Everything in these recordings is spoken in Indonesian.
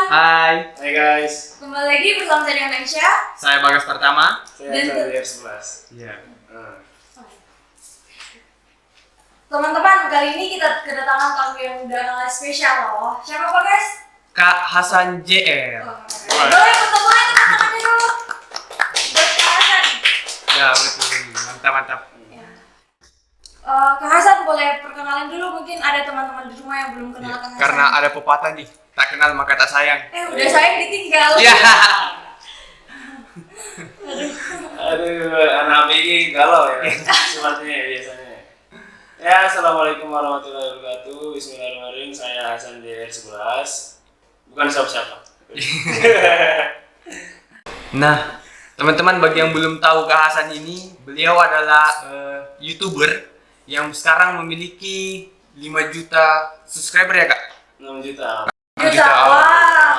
Hai. Hai guys. Kembali lagi bersama saya dengan Aisyah. Saya Bagas pertama. Saya dari R11. Iya. Teman-teman, kali ini kita kedatangan tamu yang udah spesial loh. Siapa Bagas? Kak Hasan JR. Boleh ketemu lagi teman-temannya dulu. Buat Kak Hasan. Ya betul. Mantap. Ya. Kak Hasan boleh perkenalan dulu, mungkin ada teman-teman di rumah yang belum kenal Kak Hasan. Karena ada pepatah nih, tak kenal maka tak sayang. Udah sayang ditinggal. Iya. Aduh, anak BG galau ya. Sepertinya biasanya. Ya, assalamualaikum warahmatullahi wabarakatuh. Bismillahirrahmanirrahim. Saya Hasan JR11. Bukan siapa-siapa. Nah, teman-teman bagi yang belum tahu Kak Hasan ini, beliau adalah YouTuber yang sekarang memiliki 5 juta subscriber ya Kak? 6 juta. Wah.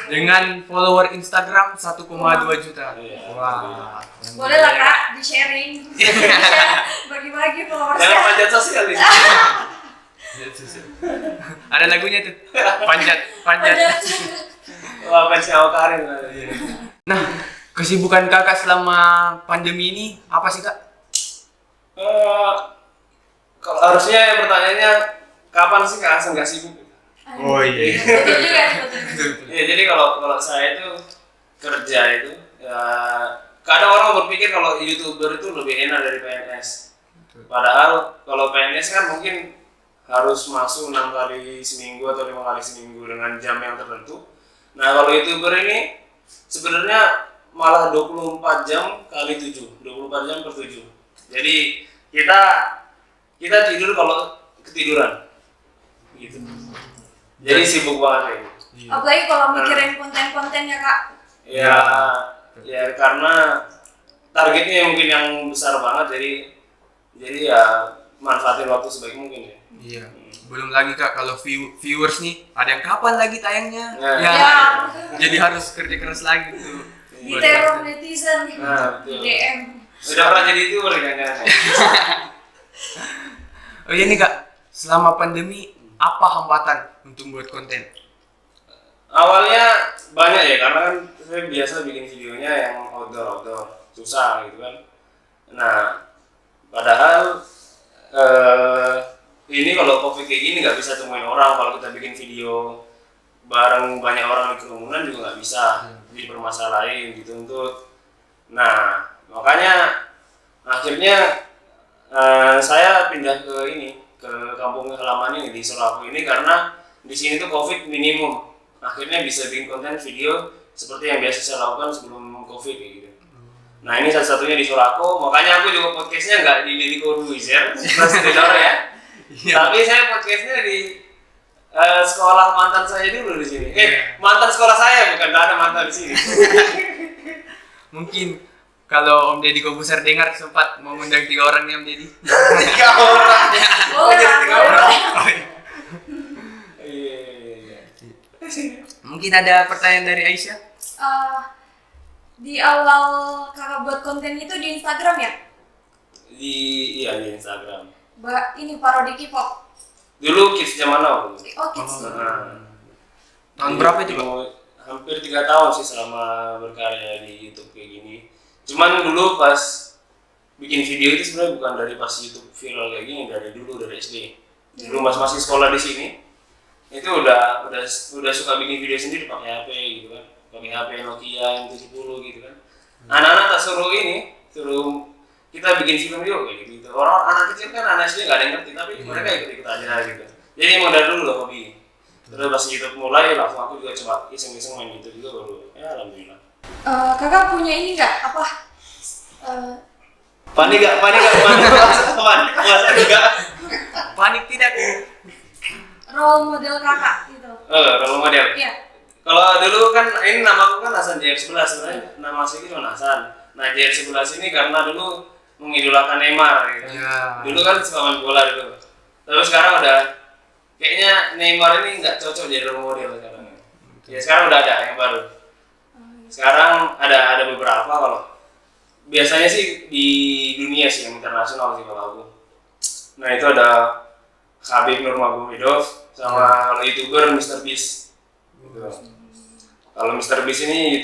Dengan follower Instagram 1,2 juta. Iya. Wah. Boleh lah Kak, di-sharing. Bagi-bagi Jangan followersnya. panjat sosial di sini. Ada lagunya tuh. Panjat. Wah, fans Awak Karin. Nah, kesibukan Kakak selama pandemi ini apa sih Kak? Kalau harusnya pertanyaannya kapan sih Kak Hasan gak sibuk? Oh iya. Betul juga sebetulnya. Ya, jadi kalau saya itu kerja itu ya, kadang orang berpikir kalau YouTuber itu lebih enak dari PNS. Padahal kalau PNS kan mungkin harus masuk 6 kali seminggu atau 5 kali seminggu dengan jam yang tertentu. Nah, kalau YouTuber ini sebenarnya malah 24 jam kali 7, 24 jam per 7. Jadi kita tidur kalau ketiduran. Gitu. Jadi sibuk banget ini. Apalagi kalau mikirin konten-kontennya Kak. Ya karena targetnya mungkin yang besar banget, jadi ya manfaatin waktu sebaik mungkin ya. Iya. Belum lagi Kak kalau viewers nih ada yang kapan lagi tayangnya? Ya. Jadi harus kerja keras lagi tuh. Di teror netizen. Nah, Di betul. DM. Udah pernah jadi YouTuber kan? Oh iya nih Kak, selama pandemi apa hambatan untuk buat konten? Awalnya banyak ya, karena kan saya biasa bikin videonya yang outdoor, susah gitu kan. Nah, padahal ini kalau COVID kayak gini nggak bisa temuin orang. Kalau kita bikin video bareng banyak orang di kerumunan juga nggak bisa, dipermasalahin, dituntut. Nah, makanya akhirnya saya pindah ke kampung halaman ini di Suraku ini, karena di sini tuh COVID minimum. Akhirnya bisa bikin konten video seperti yang biasa saya lakukan sebelum COVID gitu. Nah, ini satu-satunya di Suraku, makanya aku juga podcastnya nggak di Deddy Corbuzier, ya. Tapi saya podcastnya di sekolah mantan saya dulu di sini. Mantan sekolah saya, bukan ada mantan di sini. Mungkin kalau Om Deddy Corbuzier dengar sempat mau ngundang 3 orang nih Om Deddy. 3 orang. Boleh jadi lah, 3 boleh. orang. Iya. Mungkin ada pertanyaan dari Aisyah? Di awal Kakak buat konten itu di Instagram ya? Di Instagram. Ini parodi K-pop. Dulu Kids Zaman Now. Oh, kids. Tahun berapa itu Kak? Hampir 3 tahun sih selama berkarya di YouTube kayak gini. Cuman dulu pas bikin video itu sebenarnya bukan dari pas YouTube viral kayak gini, dari dulu, dari SD. Dulu masih sekolah di sini, itu udah suka bikin video sendiri pakai HP gitu kan, pakai HP Nokia yang 70 gitu kan. Anak-anak tak suruh kita bikin film yuk kayak gitu. Orang anak kecil kan, anak SD nggak ada yang ngerti, tapi mereka ikut aja gitu. Jadi emang dari dulu lah hobi. Terus pas YouTube mulai, langsung aku juga coba iseng-iseng main YouTube juga baru. Ya alhamdulillah. Kakak punya ini nggak apa? Panik gak? Masa enggak? Panik tidak? Role model kakak gitu. Role model. Iya. Kalau dulu kan ini nama aku kan Hasan JR11 sebenarnya, nama asli cuma Hasan. Nah, JR11 ini karena dulu mengidolakan Neymar gitu. Ya. Dulu kan suka main bola dulu. Terus sekarang udah kayaknya Neymar ini nggak cocok jadi role model sekarang. Ya sekarang udah ada yang baru. Sekarang ada beberapa, kalau biasanya sih di dunia sih, yang internasional sih kalau aku. Nah, itu ada Khabib Nurmagomedov sama kalau YouTuber Mr. Beast. Gitu. Kalau Mr. Beast ini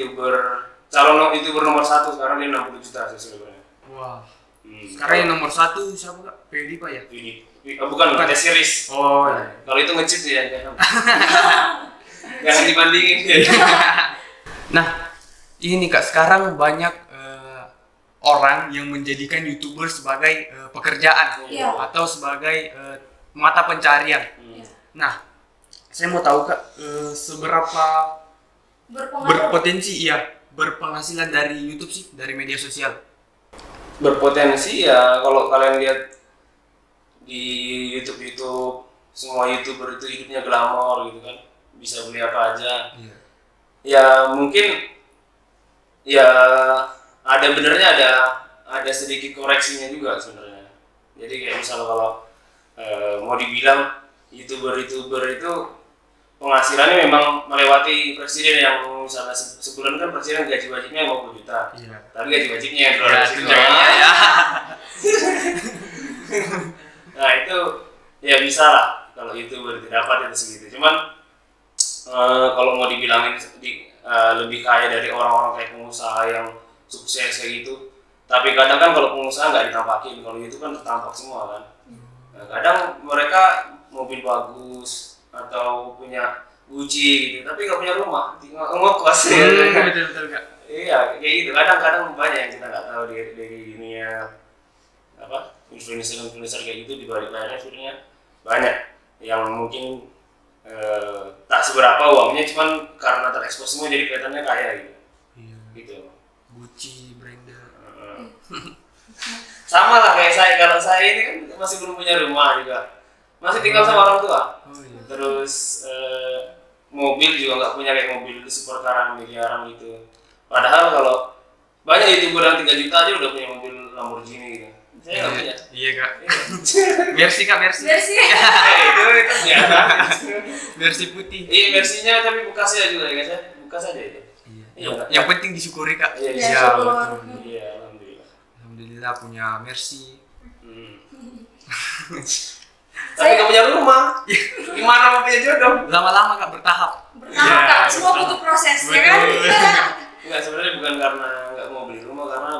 calon YouTuber nomor 1 sekarang dia 60 juta subscribernya. Wah. Sekarang yang nomor 1 siapa kak? PewDiePie ya? Bukan The Series. Oh. Nah, kalau itu nge-cheat ya jangan dibandingin. Nah, ini kak sekarang banyak orang yang menjadikan YouTuber sebagai pekerjaan Iya. atau sebagai mata pencarian. Nah, saya mau tahu kak seberapa berpotensi berpenghasilan dari YouTube sih, dari media sosial. Berpotensi ya kalau kalian lihat di YouTube semua YouTuber itu hidupnya glamor gitu kan, bisa beli apa aja. Iya. Ya mungkin ya ada benernya, ada sedikit koreksinya juga sebenarnya. Jadi kayak misalnya kalau mau dibilang YouTuber itu penghasilannya memang melewati presiden yang misalnya sebulan kan presiden gaji wajibnya 50 juta. Iya. Tapi gaji wajibnya Ya, tunjangannya ya. Nah itu ya bisa lah kalau YouTuber dapat itu segitu. Cuman kalau mau dibilangin lebih kaya dari orang-orang kayak pengusaha yang sukses kayak gitu. Tapi kadang kan kalau pengusaha nggak ditampakin, kalau itu kan tertampak semua kan. Nah, kadang mereka mobil bagus atau punya Gucci gitu, tapi nggak punya rumah, tinggal ngekos ya. Betul kak. Iya, kayak gitu. Kadang-kadang banyak yang kita nggak tahu dari dunia apa influencer kayak gitu, di balik layarnya sebenarnya banyak yang mungkin tak seberapa uangnya, cuman karena terekspos semua jadi kelihatannya kaya gitu. Iya. Gitu. Gucci, branded. Sama lah kayak saya, kalau saya ini kan masih belum punya rumah juga, masih tinggal sama orang tua. Oh iya. Terus mobil juga nggak punya kayak mobil superkaran miliaran gitu. Padahal kalau banyak YouTuber yang 3 juta aja udah punya mobil Lamborghini gitu. Saya nggak punya. Iya kak. Mercy kak, Mercy. Versi. Itu biasa. Mercy putih. Iya, versinya tapi bekasnya juga ya guys ya. Bekas aja itu. Iya. Yang penting disyukuri kak. Iya, Iya, iya. syukur. Iya, alhamdulillah. Alhamdulillah punya Mercy. Tapi nggak punya rumah. Gimana mau punya jodoh? Lama-lama kak, bertahap. Bertahap Iya, kak, semua betul. butuh proses ya kan? Enggak, sebenarnya bukan karena nggak mau beli rumah, karena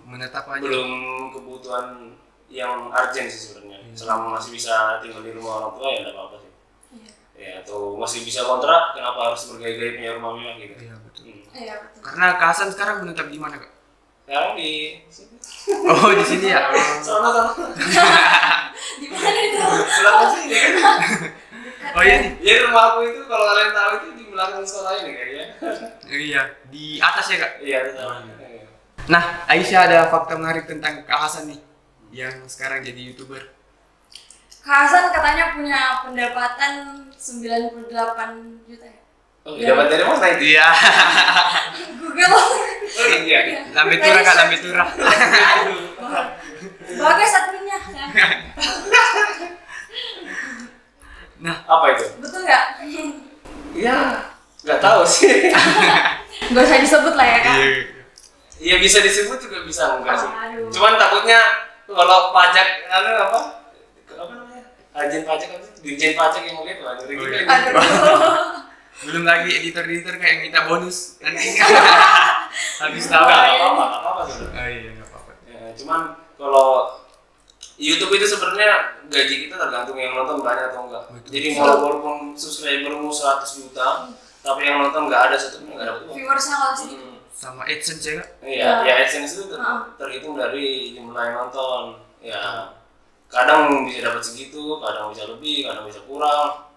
Menetap aja. belum kebutuhan yang urgent sih sebenarnya. Selama masih bisa tinggal di rumah orang tua ya nggak apa-apa sih. Ya, atau masih bisa kontrak, kenapa harus bergaya-gaya punya rumah mewah gitu? Iya betul. Iya betul. Karena Kak Hasan sekarang menetap di mana kak? Sekarang di sini. Oh di sini ya. Sana. Di mana itu? Belakang sini kan. Oh iya nih. Jadi rumah aku itu kalau kalian tahu itu di belakang sekolah ini kayaknya. Iya di atas ya kak. Iya, itu sama. Nah Aisyah ada fakta menarik tentang Kak Hasan nih yang sekarang jadi YouTuber. Kak Hasan katanya punya pendapatan 98 juta ya? Oh, dapat dari mana itu? Iya. Google. Oh iya. Lambe turah kak, lambe turah. Bagus adminnya. Nah Apa itu? Betul nggak? Iya, nggak tahu sih. Gak usah disebut lah ya kak. Iya, bisa disebut juga bisa enggak sih. Aduh. Cuman takutnya kalau pajak apa namanya? Agen pajak apa sih? Dirjen pajak yang melihat lah, ngeri gitu. Aduh. belum lagi editor-editor kayak minta bonus nanti. Habis tahu. Nggak apa-apa sebenarnya. Oh iya nggak apa-apa. Ya, cuman kalau YouTube itu sebenarnya gaji kita tergantung yang nonton banyak atau enggak. Betul. Jadi walaupun subscribermu 100 juta, tapi yang nonton nggak ada satu pun nggak dapat uang. Viewersnya kalau sedikit. Sama AdSense ya kak? Iya, ya AdSense itu terhitung dari jumlah yang nonton. Ya, kadang bisa dapat segitu, kadang bisa lebih, kadang bisa kurang,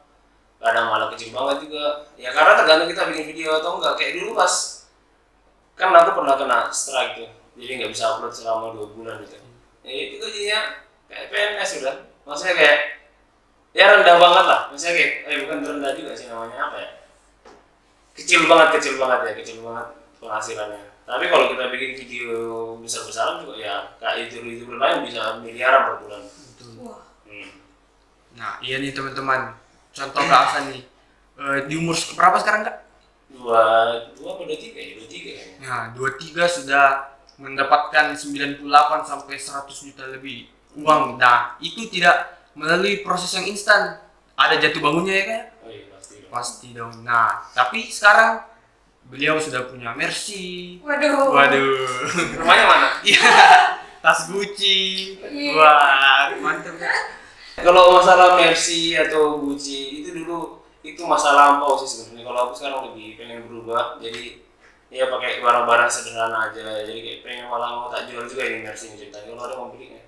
kadang malah kecil banget juga. Ya karena tergantung kita bikin video atau enggak. Kayak dulu pas kan aku pernah kena strike tuh, jadi nggak bisa upload selama 2 bulan gitu. Ya itu jadinya kayak PNS udah, maksudnya kayak ya rendah banget lah. Maksudnya kayak bukan rendah juga sih, namanya apa ya? Kecil banget penghasilannya. Tapi kalau kita bikin video besar-besaran juga ya kayak YouTuber lain bisa miliaran per bulan. Betul. Wah. Nah iya nih teman-teman. Contoh Kak Hasan nih. Di umur berapa sekarang kak? 23 ya, 23 kayaknya. Nah 23 sudah mendapatkan 98 sampai 100 juta lebih uang. Nah itu tidak melalui proses yang instan. Ada jatuh bangunnya ya kak? Oh iya pasti lah. pasti dong. Nah, tapi sekarang beliau sudah punya Mercy. Waduh. Rumahnya mana? Iya. Tas Gucci. Iya. Wah, mantap kan? Kalau masalah Mercy atau Gucci itu dulu itu masa lampau sih sebenarnya. Kalau aku sekarang lebih pengen berubah, jadi ya pakai barang-barang sederhana aja. Jadi kayak pengen malah mau tak jual juga ini Mercy ini ceritanya. Kalau ada mau belinya.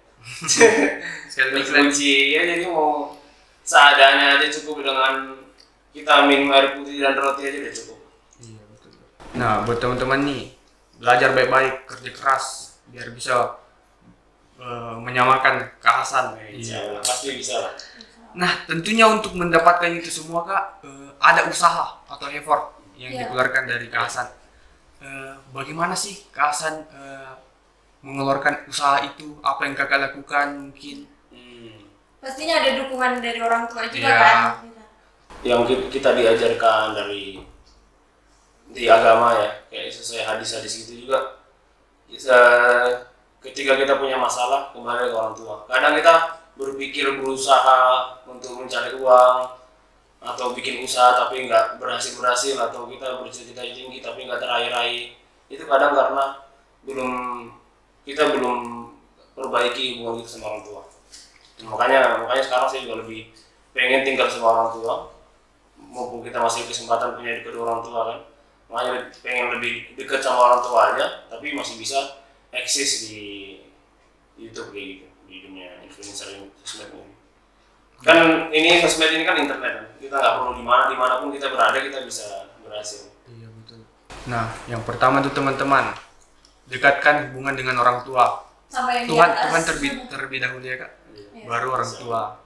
Sekali Terus Gucci ya, jadi mau seadanya aja cukup dengan kita minum air putih dan roti aja udah cukup. Iya, betul. Nah, buat teman-teman nih, belajar baik-baik, kerja keras biar bisa menyamakan kehasan. Insya Allah, pasti bisa lah. Nah, tentunya untuk mendapatkan itu semua Kak, ada usaha atau effort yang Iya. dikeluarkan dari kehasan. Bagaimana sih kehasan mengeluarkan usaha itu? Apa yang Kakak lakukan mungkin? Pastinya ada dukungan dari orang tua juga Iya. kan. Yang kita diajarkan di agama ya, kayak sesuai hadis-hadis gitu juga. Ketika kita punya masalah, kembali ke orang tua. Kadang kita berpikir berusaha untuk mencari uang atau bikin usaha tapi nggak berhasil, atau kita bercita-cita tinggi tapi nggak teraih-raih. Itu kadang karena kita belum perbaiki hubungan kita sama orang tua. Makanya sekarang saya juga lebih pengen tinggal sama orang tua, mumpung kita masih kesempatan punya kedua orang tua kan. Makanya pengen lebih dekat sama orang tua aja, tapi masih bisa eksis di YouTube kayak gitu, di dunia influencer sosmed ini. Kan ini sosmed ini kan internet kan, kita nggak perlu dimanapun kita berada kita bisa berhasil. Iya, betul. Nah, yang pertama tuh teman-teman, dekatkan hubungan dengan orang tua. Sama yang di Tuhan atas. terlebih dahulu ya Kak, Iya. baru orang tua.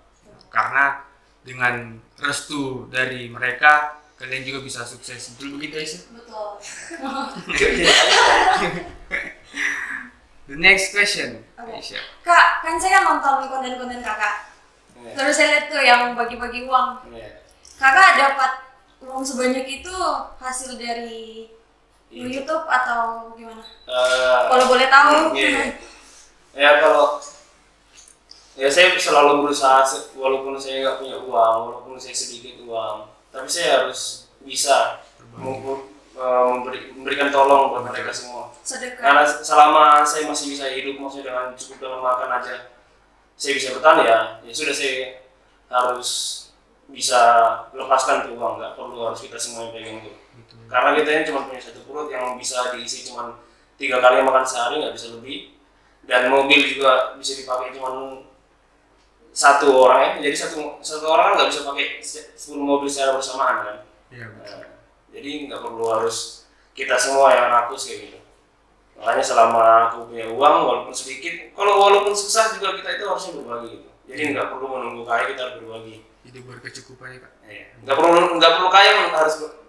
Karena dengan restu dari mereka, kalian juga bisa sukses. Betul begitu Aisyah? Betul. The next question, Oke. Aisyah. Kak, kan saya nonton konten-konten kakak. Iya. Terus saya lihat tuh yang bagi-bagi uang. Iya. Kakak dapat uang sebanyak itu hasil dari YouTube atau gimana? Kalau boleh tahu. Iya. Ya kalau saya selalu berusaha walaupun saya nggak punya uang, walaupun saya sedikit uang, tapi saya harus bisa memberikan tolong buat mereka semua. Sedekah. Karena selama saya masih bisa hidup, maksudnya dengan cukup dengan makan aja, saya bisa bertahan ya sudah saya harus bisa lepaskan tuh uang, nggak perlu harus kita semua yang pegang itu. Betul. Karena kita ini cuma punya satu perut yang bisa diisi cuma 3 kali makan sehari, nggak bisa lebih. Dan mobil juga bisa dipakai cuma satu orang ya, jadi satu orang kan nggak bisa pakai 10 mobil secara bersamaan kan. Iya, betul. Nah, jadi nggak perlu harus kita semua yang rakus kayak gitu. Makanya selama aku punya uang walaupun sedikit, walaupun susah juga kita itu harusnya berbagi gitu. Jadi nggak perlu menunggu kaya, kita harus berbagi. Hidup berkecukupan ya Kak. Iya. Nggak perlu kaya,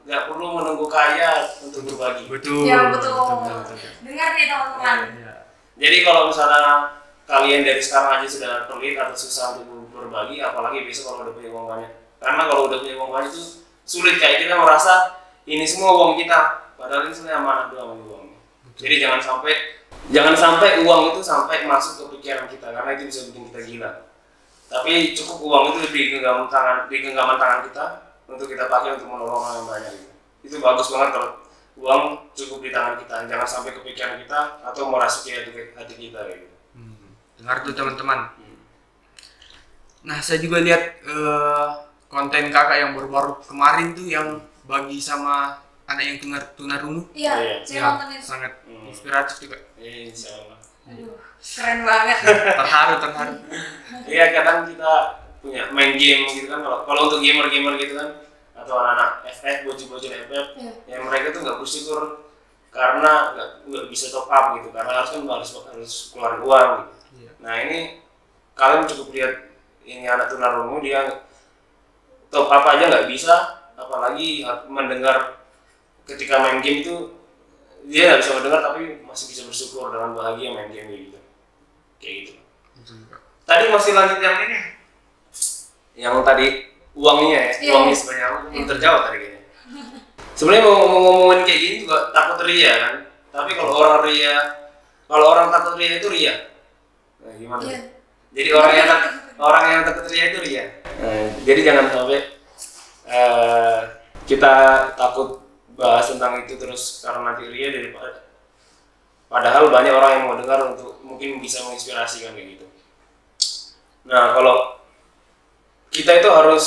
nggak perlu menunggu kaya untuk berbagi. Betul. Ya, betul. Betul. Dengar nih teman-teman. Iya. Jadi kalau misalnya kalian dari sekarang aja sudah pelit atau susah untuk berbagi, apalagi besok kalau udah punya uang banyak. Karena kalau udah punya uang banyak itu sulit, kayak kita merasa ini semua uang kita, padahal ini sebenarnya amanah doang uang. Jadi jangan sampai uang itu sampai masuk ke pikiran kita, karena itu bisa bikin kita gila. Tapi cukup uang itu di genggaman tangan kita untuk kita pakai untuk menolong orang yang banyak gitu. Itu bagus banget kalau uang cukup di tangan kita, jangan sampai ke pikiran kita atau merasuki hati kita gitu. Dengar tuh teman-teman. Nah, saya juga lihat konten kakak yang baru-baru kemarin tuh yang bagi sama anak yang tunarungu. Iya, saya Ya, nonton itu. sangat inspiratif juga. Insya Allah. Aduh, keren banget. Terharu. Iya, kadang kita punya main game gitu kan, kalau untuk gamer gitu kan, atau anak-anak FF, bocil-bocil FF, Iya. ya mereka tuh nggak bersyukur karena nggak bisa top up gitu, karena harus keluar uang gitu. Iya. Nah ini kalian cukup lihat ini anak tunarungu, dia top up aja nggak bisa, apalagi mendengar ketika main game itu dia nggak bisa mendengar tapi masih bisa bersyukur dengan bahagia main game gitu, kayak gitu. Betul, Kak. Tadi masih lanjut yang ini, yang tadi uangnya ya, Iya. uangnya sebanyak belum terjawab tadi kayaknya. Sebenarnya mau ngomongin kayak gini juga takut ria kan, tapi kalau orang takut ria itu ria. Nah, gimana? Iya. Jadi orang yang takut ria itu ria. Jadi jangan sampai kita takut bahas tentang itu terus karena nanti ria daripada padahal banyak orang yang mau dengar untuk mungkin bisa menginspirasi kan kayak gitu. Nah kalau kita itu harus,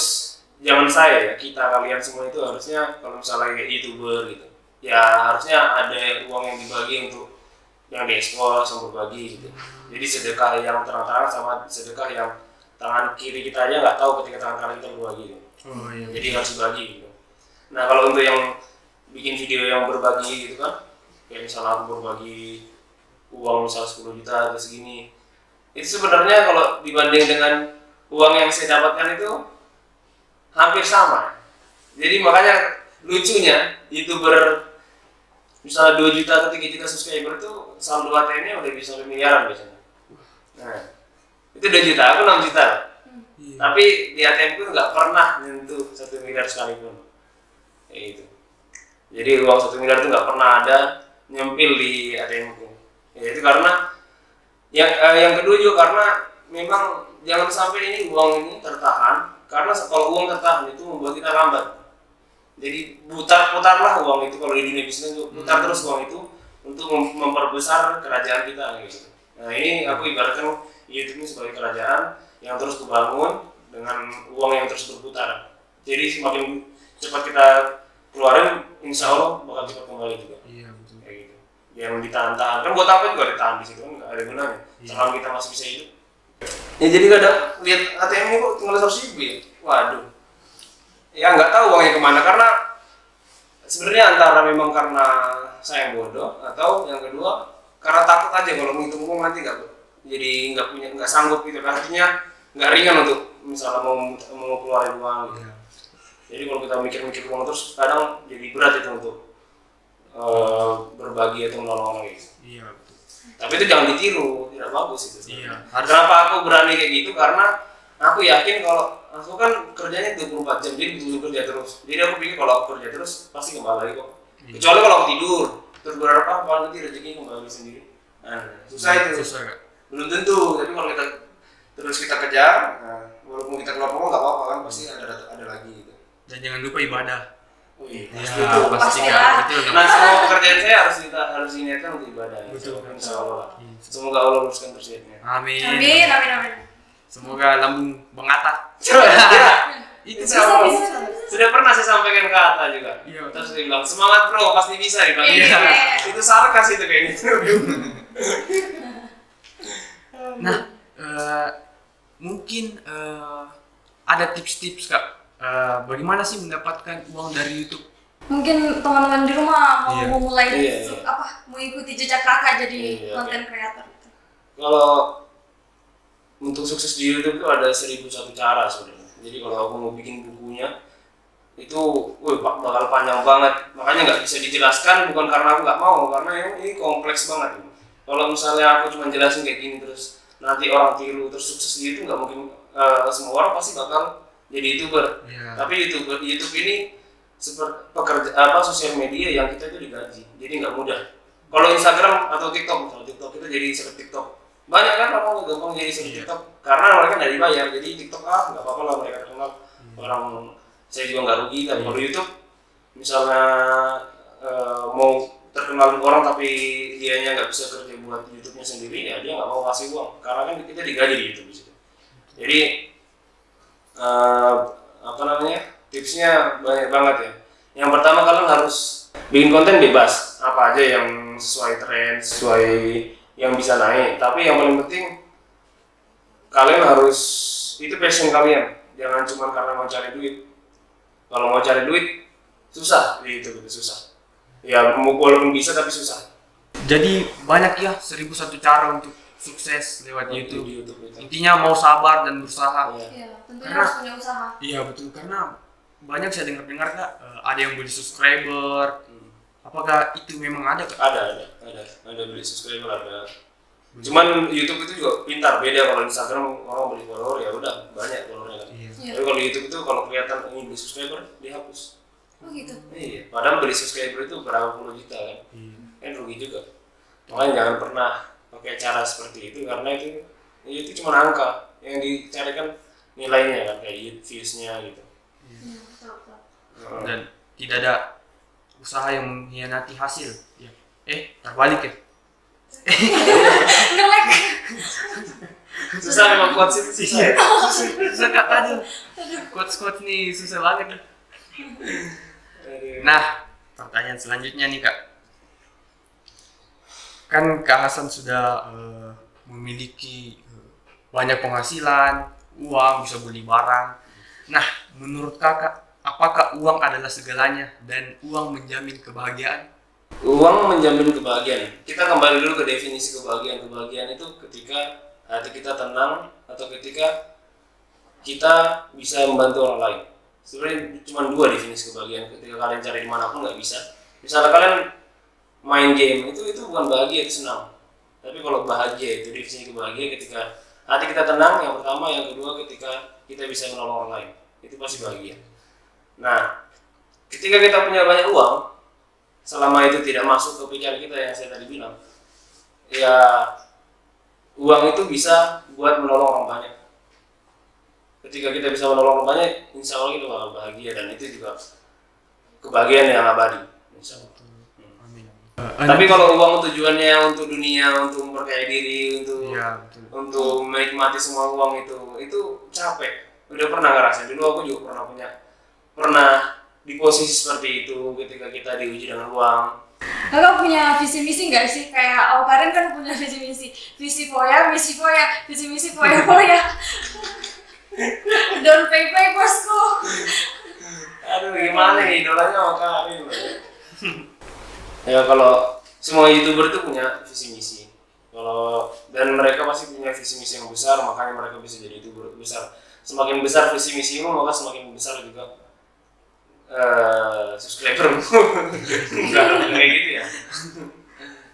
jangan saya ya, kita kalian semua itu harusnya kalau misalnya kayak YouTuber gitu ya harusnya ada uang yang dibagi untuk yang diekspos yang berbagi gitu. Jadi sedekah yang terang-terang sama sedekah yang tangan kiri kita aja nggak tahu ketika tangan kanan kita berbagi gitu. Jadi harus dibagi gitu. Nah kalau untuk yang bikin video yang berbagi gitu kan, kayak misalnya aku berbagi uang misal 10 juta atau segini, itu sebenarnya kalau dibanding dengan uang yang saya dapatkan itu hampir sama. Jadi makanya lucunya YouTuber misalnya 2 juta atau 3 juta subscriber itu saldo ATM-nya udah bisa miliaran biasanya. Nah itu 2 juta, aku 6 juta. Tapi di ATM ku nggak pernah nyentuh 1 miliar sekalipun. Kayak gitu. Jadi uang 1 miliar itu nggak pernah ada nyempil di ATM ku. Ya itu karena yang kedua juga karena memang jangan sampai ini uang ini tertahan, karena kalau uang tertahan itu membuat kita lambat. Jadi putarlah uang itu, kalau di dunia bisnis itu putar terus uang itu untuk memperbesar kerajaan kita gitu. Nah ini aku ibaratkan YouTube ini sebagai kerajaan yang terus dibangun dengan uang yang terus berputar. Jadi semakin cepat kita keluarin, insya Allah bakal cepat kembali juga. Iya betul. Kayak gitu. Yang ditahan-tahan, kan buat apa juga ditahan di situ kan nggak ada gunanya. Selama kita masih bisa hidup. Ya jadi kadang lihat ATM ini kok tinggal 100 ribu ya. Waduh. Ya nggak tahu uangnya kemana, karena sebenarnya antara memang karena saya yang bodoh atau yang kedua karena takut aja kalau menghitung uang nanti nggak sanggup gitu. Artinya nggak ringan untuk misalnya mau keluarin uang gitu. Jadi kalau kita mikir-mikir uang terus kadang jadi berat itu untuk berbagi atau menolong orang gitu. Iya betul. Tapi itu jangan ditiru, tidak bagus itu. Iya. Kenapa aku berani kayak gitu? Karena aku yakin kalau aku kan kerjanya 24 jam, jadi betul kerja terus. Jadi aku pikir kalau aku kerja terus pasti kembali lagi kok. Kecuali kalau aku tidur, terus berharap apa nanti rezeki kembali sendiri. Nah, susah itu. Susah gak? Belum tentu. Tapi kalau kita terus kita kejar, nah, walaupun kita keluar uang nggak apa-apa kan, pasti ada lagi gitu. Dan jangan lupa ibadah. Oh iya, Ya, pasti Pastilah. betul. Nah, semua pekerjaan saya harus diniatkan untuk ibadah. Betul. Insya Allah. Semoga Allah luruskan terus niatnya. Amin. Amin. Semoga lambung Bang Atta. Itu Bisa. Sudah pernah saya sampaikan ke Atta juga. Iya. Terus dia bilang semangat bro, pasti bisa dibantu. Iya. Itu sarkas itu kayak gitu. Nah, mungkin ada tips-tips Kak. Bagaimana sih mendapatkan uang dari YouTube? Mungkin teman-teman di rumah Iya. mau mulai Iya. mau ikuti jejak kakak jadi Iya, konten creator gitu. Kalau untuk sukses di YouTube itu ada 1001 cara sebenarnya. Jadi kalau aku mau bikin bukunya itu bakal panjang banget. Makanya nggak bisa dijelaskan, bukan karena aku nggak mau, karena ini kompleks banget. Kalau misalnya aku cuma jelasin kayak gini terus nanti orang tiru terus sukses di YouTube, nggak mungkin. Semua orang pasti bakal jadi YouTuber. Iya. Tapi YouTube ini seperti sosial media yang kita itu digaji, jadi nggak mudah. Kalau Instagram atau TikTok, misalnya TikTok itu jadi seperti TikTok. Banyak kan orang gampang jadi seperti TikTok karena mereka nggak dibayar, jadi TikTok nggak apa-apa lah mereka terkenal. Orang saya juga nggak rugi. Tapi kalau YouTube, misalnya mau terkenal orang tapi dianya nggak bisa kerja buat YouTube-nya sendiri, ya dia nggak mau kasih uang karena kan kita digaji di YouTube di situ. Jadi tipsnya banyak banget ya. Yang pertama, kalian harus bikin konten bebas, apa aja yang sesuai tren, sesuai yang bisa naik. Tapi yang paling penting kalian harus, itu passion kalian, jangan cuma karena mau cari duit. Kalau mau cari duit susah di YouTube, itu susah ya, walaupun bisa tapi susah. Jadi banyak ya 1001 cara untuk sukses lewat Di YouTube. YouTube itu. Intinya mau sabar dan berusaha. Iya, tentunya Karena- harus punya usaha. Iya betul, karena banyak saya dengar Kak, ada yang beli subscriber. Apakah itu memang ada Kak? Ada beli subscriber, ada. Cuman YouTube itu juga pintar, beda. Kalau Instagram orang beli follower ya udah banyak followernya kan. Iya. Iya. Tapi kalau YouTube itu kalau kelihatan ini beli subscriber dihapus. Oh gitu. Iya, padahal beli subscriber itu berapa puluh juta kan. Iya. Kan rugi juga. Makanya jangan pernah pakai cara seperti itu, karena itu cuma angka yang dicarikan, nilainya kan, kayak views-nya gitu. Iya, betul. Dan tidak ada usaha yang mengkhianati hasil. Ya. Terbalik ya. Ngelek. Susah memang quotes itu susah. Susah Kak, aduh. Quotes nih susah banget. Nah, pertanyaan selanjutnya nih Kak. Kan Kak Hasan sudah memiliki banyak penghasilan, uang, bisa beli barang. Nah, menurut Kakak, apakah uang adalah segalanya dan uang menjamin kebahagiaan? Uang menjamin kebahagiaan. Kita kembali dulu ke definisi kebahagiaan. Kebahagiaan itu ketika hati kita tenang atau ketika kita bisa membantu orang lain. Sebenarnya cuma dua definisi kebahagiaan. Ketika kalian cari dimanapun nggak bisa. Misalnya kalian main game itu bukan bahagia, itu senang. Tapi kalau bahagia itu definisi kebahagiaan ketika hati kita tenang, yang pertama, yang kedua ketika kita bisa menolong orang lain. Itu pasti bahagia. Nah, ketika kita punya banyak uang, selama itu tidak masuk ke pikiran kita yang saya tadi bilang, ya uang itu bisa buat menolong orang banyak. Ketika kita bisa menolong orang banyak, insya Allah kita bakal bahagia, dan itu juga kebahagiaan yang abadi, insya Allah. Amin. Tapi kalau uang tujuannya untuk dunia, untuk memperkaya diri, untuk menikmati semua uang itu capek. Udah pernah ngerasain, dulu aku juga pernah di posisi seperti itu ketika kita diuji dengan uang. Kakak punya visi misi nggak sih? Kayak Awkarin kan punya visi misi foya, visi misi foya. Don't pay bosku. Aduh, gimana nih idolanya Awkarin? Ya kalau semua YouTuber itu punya visi misi. Dan mereka pasti punya visi misi yang besar, makanya mereka bisa jadi YouTuber besar. Semakin besar visi misimu, maka semakin besar juga subscribermu. Enggak kayak gitu ya.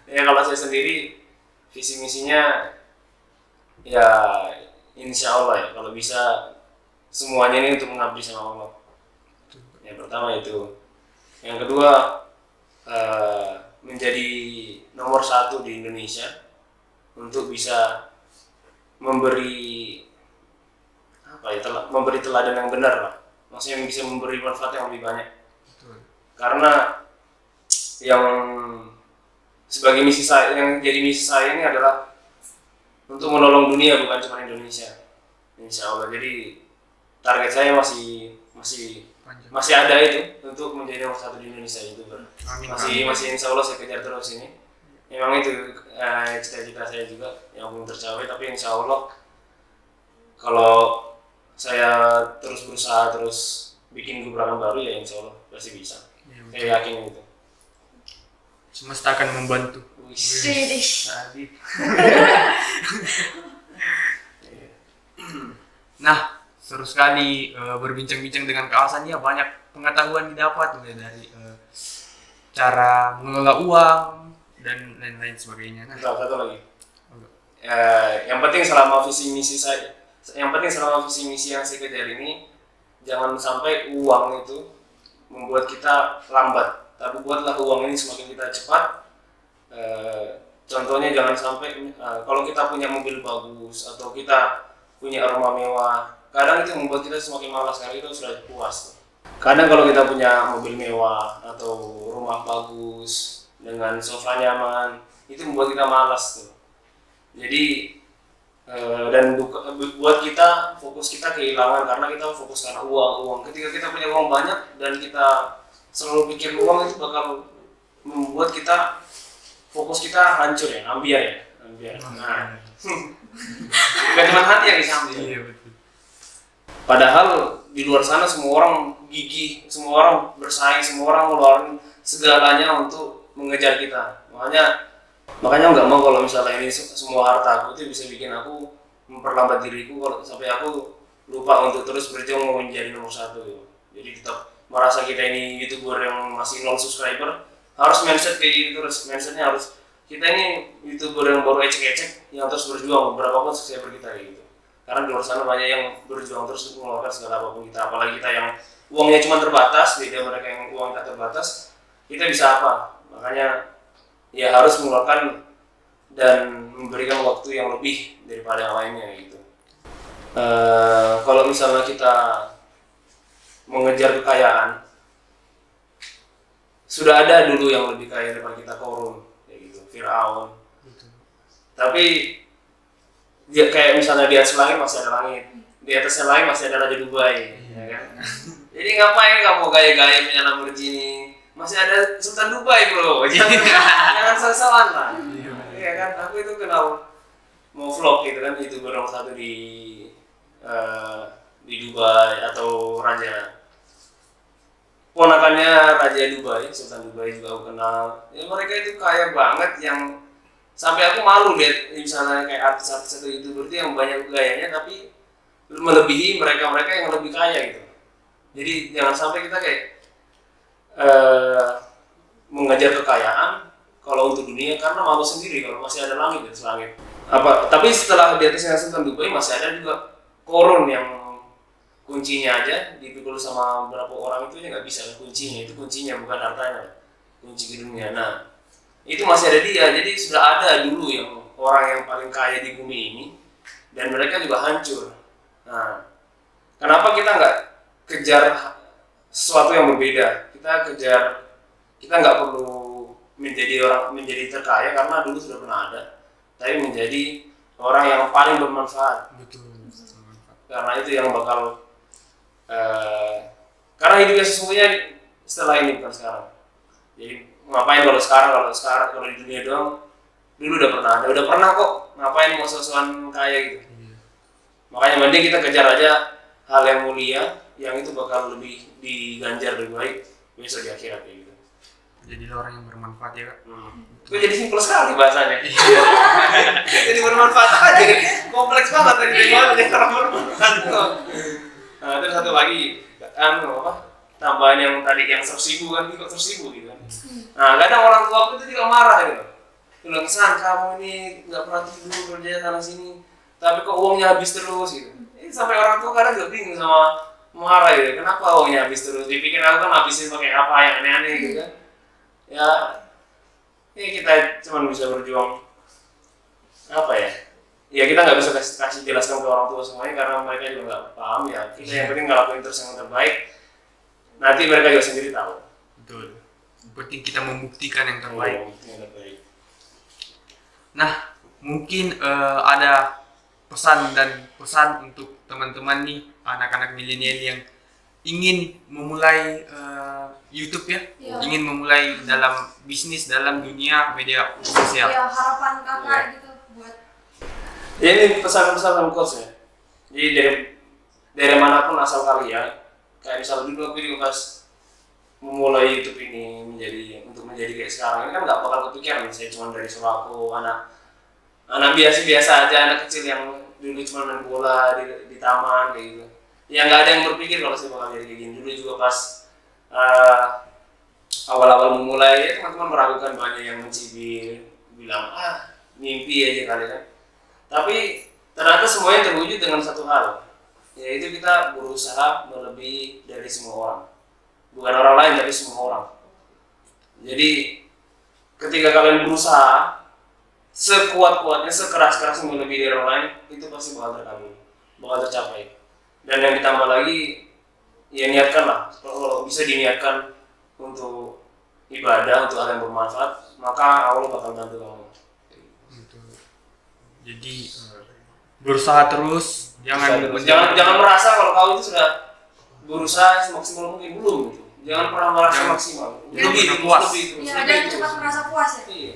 Ya kalau saya sendiri visi misinya ya insya Allah ya, kalau bisa semuanya ini untuk mengabdi sama Allah. Yang pertama itu. Yang kedua menjadi nomor 1 di Indonesia untuk bisa memberi teladan yang benar lah. Maksudnya yang bisa memberi manfaat yang lebih banyak. Betul. Karena yang sebagai misi saya, yang jadi misi saya ini adalah untuk menolong dunia, bukan cuma Indonesia. Insya Allah. Jadi target saya masih ada itu untuk menjadi nomor 1 di Indonesia itu. Amin. Masih insya Allah saya kejar terus ini. Memang itu cita-cita saya juga yang belum tercapai, tapi insya Allah kalau saya terus berusaha, terus bikin gebrakan baru, ya insya Allah pasti bisa. Ya, saya yakin itu. Semesta akan membantu. Sadis. Nah, seru sekali berbincang-bincang dengan Kak Hasan, ya banyak pengetahuan didapat mulai dari cara mengelola uang dan lain-lain sebagainya. Nah, Satu lagi. Yang penting selama visi misi yang saya kejar ini, jangan sampai uang itu membuat kita lambat. Tapi buatlah uang ini semakin kita cepat. Contohnya jangan sampai kalau kita punya mobil bagus atau kita punya rumah mewah, kadang itu membuat kita semakin malas karena kita sudah puas. Kadang kalau kita punya mobil mewah atau rumah bagus dengan sofa nyaman, itu membuat kita malas tuh. Jadi dan buat kita fokus kita kehilangan karena kita fokus karena uang. Ketika kita punya uang banyak dan kita selalu pikir uang, itu bakal membuat kita fokus kita hancur ya, ambiar. Nah, bukan cuma hati yang disambil. iya betul. Padahal di luar sana semua orang gigih, semua orang bersaing, semua orang ngeluarin segalanya untuk mengejar kita. Makanya nggak mau kalau misalnya ini semua harta aku itu bisa bikin aku memperlambat diriku sampai aku lupa untuk terus berjuang menjadi nomor 1. Jadi tetap merasa kita ini YouTuber yang masih 0 subscriber, harus mindset kayak gitu terus. Mindsetnya harus kita ini YouTuber yang baru ecek-ecek yang terus berjuang berapapun subscriber kita kayak gitu. Karena di luar sana banyak yang berjuang terus mengeluarkan segala apapun kita. Apalagi kita yang uangnya cuma terbatas, beda mereka yang uang tak terbatas, kita bisa apa? Makanya ya harus mengeluarkan dan memberikan waktu yang lebih daripada yang lainnya gitu. Kalau misalnya kita mengejar kekayaan, sudah ada dulu yang lebih kaya daripada kita, Korun kayak gitu, Firaun. Tapi dia kayak misalnya di atas langit masih ada langit, di atasnya langit masih ada Raja Dubai, ya kan? Jadi ngapain kamu gaya-gaya punya Lamborghini? Masih ada Sultan Dubai bro, jangan salah-salah lah. Iya kan, aku itu kenal mau vlog gitu kan, YouTuber nomor 1 di Dubai atau raja. Ponakannya Raja Dubai, Sultan Dubai juga aku kenal. Ya, mereka itu kaya banget yang sampai aku malu lihat misalnya kayak artis-artis atau YouTuber itu yang banyak gayanya tapi melebihi mereka-mereka yang lebih kaya gitu. Jadi jangan sampai kita kayak mengejar kekayaan kalau untuk dunia, karena malu sendiri kalau masih ada langit di atas langit. Tapi setelah di atasnya Sultan Dubai masih ada juga Korun yang kuncinya aja dipikul sama beberapa orang itu nggak bisa kuncinya, itu kuncinya bukan hartanya, kunci ke dunia. Nah itu masih ada dia, jadi sudah ada dulu yang orang yang paling kaya di bumi ini dan mereka juga hancur. Nah kenapa kita nggak kejar sesuatu yang berbeda? Kita nggak perlu menjadi terkaya karena dulu sudah pernah ada, tapi menjadi orang yang paling bermanfaat. Betul. Karena itu yang bakal karena hidupnya sesungguhnya setelah ini bukan sekarang. Jadi ngapain kalau di dunia doang, dulu udah pernah kok, ngapain mau sosokan kaya gitu. Makanya mending kita kejar aja hal yang mulia, yang itu bakal lebih diganjar lebih baik besok di akhirat kayak gitu. Jadi orang yang bermanfaat ya Kak. Itu jadi simpel sekali bahasanya. Jadi bermanfaat aja, kompleks banget tadi orang bermanfaat. Nah terus satu lagi tambahan yang tadi yang 100.000 kan, kok 100.000 gitu kan. Nah kadang orang tua aku itu juga marah gitu. Bilang, San kamu ini nggak pernah tidur kerja sana sini, tapi kok uangnya habis terus gitu. Sampai orang tua kadang juga bingung sama marah gitu. Kenapa uangnya habis terus? Dipikir aku kan habisin pakai apa yang aneh-aneh gitu kan. Ya kita cuma bisa berjuang ya kita nggak bisa kasih jelaskan ke orang tua semuanya karena mereka juga nggak paham ya. Kita yang penting ngelakuin terus yang terbaik, nanti mereka juga sendiri tahu. Betul. Yang penting kita membuktikan yang terbaik. Nah mungkin ada pesan untuk teman-teman nih, anak-anak milenial yang ingin memulai YouTube ya, ingin memulai dalam bisnis dalam dunia media sosial. Ya harapan kakak gitu buat. Ya ini pesan-pesan coach ya. Jadi dari manapun asal kalian, kayak misalnya dulu aku juga pas memulai YouTube ini menjadi kayak sekarang ini kan nggak bakal kepikiran saya cuma dari Suraku, anak biasa aja, anak kecil yang dulu cuma main bola di taman kayak gitu. Ya nggak ada yang berpikir kalau saya bakal jadi kayak gini. Dulu juga pas awal-awal memulai ya teman-teman meragukan, banyak yang mencibir, bilang mimpi aja kali kan. Tapi ternyata semuanya terwujud dengan satu hal, yaitu kita berusaha melebihi dari semua orang. Bukan orang lain tapi semua orang. Jadi ketika kalian berusaha sekuat-kuatnya, sekeras-kerasnya melebihi dari orang lain, itu pasti bakal terkabul, bakal tercapai. Dan yang ditambah lagi, ya niatkanlah. Kalau bisa diniatkan untuk ibadah, untuk hal yang bermanfaat, maka Allah bakal bantu kamu. Jadi berusaha terus, jangan merasa kalau kau itu sudah berusaha semaksimal mungkin, belum gitu. Jangan pernah merasa maksimal. Lebih terus. Ya, jangan cepat merasa puas ya. Iya.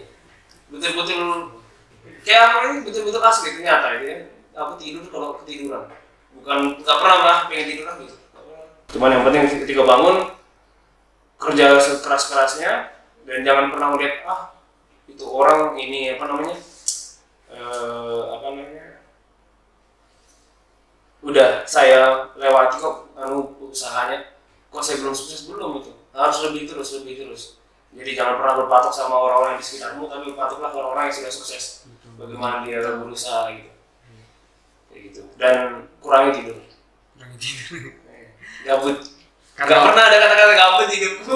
Betul-betul kayak aku ini betul-betul asli ternyata itu ya. Aku tidur kalau ketiduran. Nggak pernah pengen tidur lagi. Cuman yang penting ketika bangun kerja sekeras-kerasnya dan jangan pernah melihat itu orang ini udah saya lewati kok usahanya, kok saya belum sukses, belum. Itu harus lebih terus. Jadi jangan pernah berpatok sama orang-orang yang di sekitarmu, tapi berpatoklah orang-orang yang sudah sukses. Bagaimana dia berusaha gitu. Kayak gitu. Dan kurangi tidur. Gabut. Gak pernah ada kata-kata gabut di hidupku.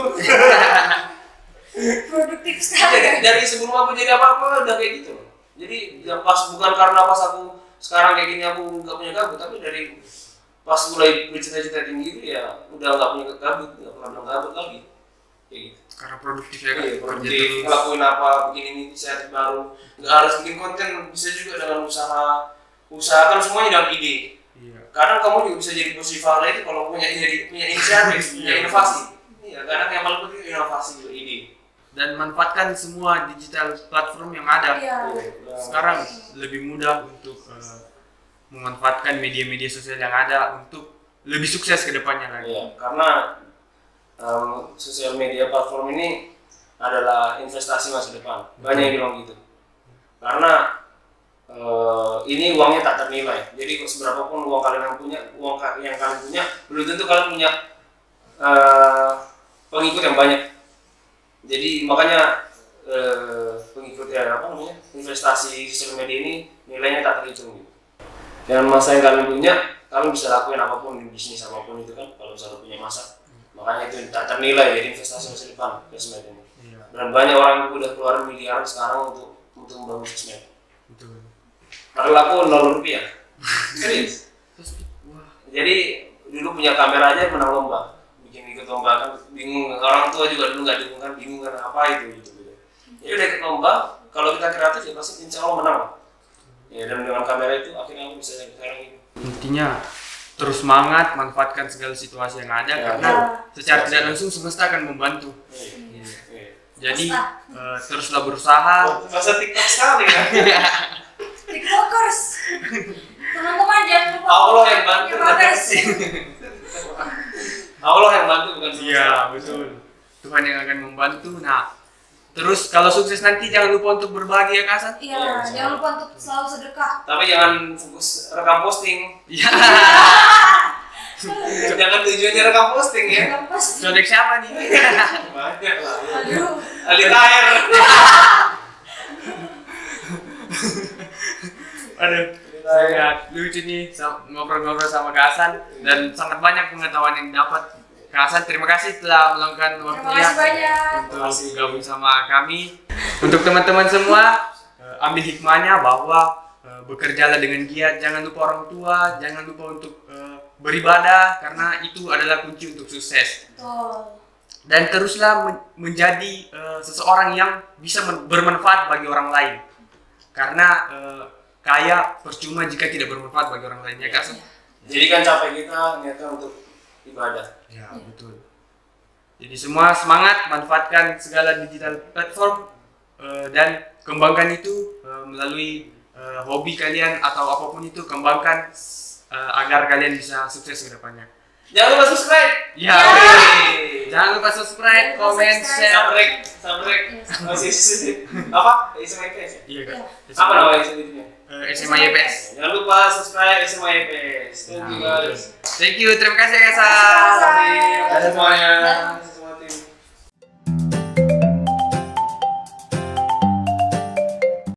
Produktif sekali. Dari sebelum aku jadi apa-apa udah kayak gitu. Jadi bukan karena pas aku sekarang kayak gini aku nggak punya gabut, tapi dari pas mulai bercita-cita tinggi itu ya udah nggak punya gabut, nggak pernah bilang gabut lagi. kayak gitu. Karena produktif ya kan. Iya, Kerja produktif, terus. ngelakuin apa, bikin inisiatif baru. Nggak harus bikin konten, bisa juga dengan usaha kan semuanya dalam ide. Iya. Kadang kamu juga bisa jadi positif itu kalau punya inisiatif, punya inovasi. Iya, kadang yang paling penting inovasi juga ide. Dan manfaatkan semua digital platform yang ada. Iya. Sekarang lebih mudah untuk memanfaatkan media-media sosial yang ada untuk lebih sukses ke depannya lagi. Iya, karena sosial media platform ini adalah investasi masa depan. Banyak yang bilang gitu. Karena ini uangnya tak ternilai. Jadi seberapa pun uang kalian yang kalian punya, belum tentu kalian punya pengikut yang banyak. Jadi makanya pengikut investasi sosial media ini nilainya tak terhitung gitu. Dengan masa yang kalian punya, kalian bisa lakuin apapun di bisnis apapun itu kan. Kalau misalnya punya masa, makanya itu tak ternilai jadi investasi masa depan sosmed ini. Iya. Dan banyak orang yang udah keluarin miliaran sekarang untuk membangun sosmed. Betul. Padahal aku 0 rupiah. Serius. Wah. Jadi dulu punya kamera aja menang lomba. Bikin ikut lomba kan bingung, orang tua juga dulu nggak dukung kan, bingung kan apa itu gitu. Jadi udah ikut lomba, kalau kita kreatif ya pasti insya Allah menang lah. Ya dan dengan kamera itu akhirnya aku bisa sekarang ini. Intinya terus semangat, manfaatkan segala situasi yang ada Ya. karena secara tidak langsung semesta akan membantu. Iya. Iya. Jadi teruslah berusaha. Masa TikTok sekali kan? TikTokers. Teman-teman jangan lupa. Allah yang bantu. Progres. Allah yang bantu bukan semesta. Iya, betul. Tuhan yang akan membantu. Nah, terus kalau sukses nanti jangan lupa untuk berbagi ya Kasan. Iya, jangan lupa untuk selalu sedekah. Tapi jangan fokus rekam posting. Iya. Jangan tujuannya rekam posting ya. Lepas. Codek siapa nih? Banyak lah. Aduh. Ali Tahir. Aduh, sangat lucu nih ngobrol-ngobrol sama Kasan dan sangat banyak pengetahuan yang dapat. Kasan, terima kasih telah meluangkan Terima waktunya kasih banyak. untuk gabung sama kami. Untuk teman-teman semua, ambil hikmahnya bahwa bekerjalah dengan giat, jangan lupa orang tua, jangan lupa untuk beribadah karena itu adalah kunci untuk sukses. Betul. Dan teruslah menjadi seseorang yang bisa bermanfaat bagi orang lain. Karena kaya percuma jika tidak bermanfaat bagi orang lainnya, Kak. Jadi kan capek kita niatkan untuk ibadah. Ya, betul. Jadi semua semangat, manfaatkan segala digital platform dan kembangkan itu melalui hobi kalian atau apapun itu, kembangkan agar kalian bisa sukses ke depannya. Jangan lupa subscribe. Ya, Yeay. jangan lupa subscribe, Jangan lupa komen, subscribe. share. Sabrek. Masih apa? SMA IPS ya? Iya, Kak. Apa namanya selanjutnya? SMA YPS. Jangan lupa subscribe SMA IPS. Thank you guys. Thank you, terima kasih Kak. Terima kasih. Dadah semuanya.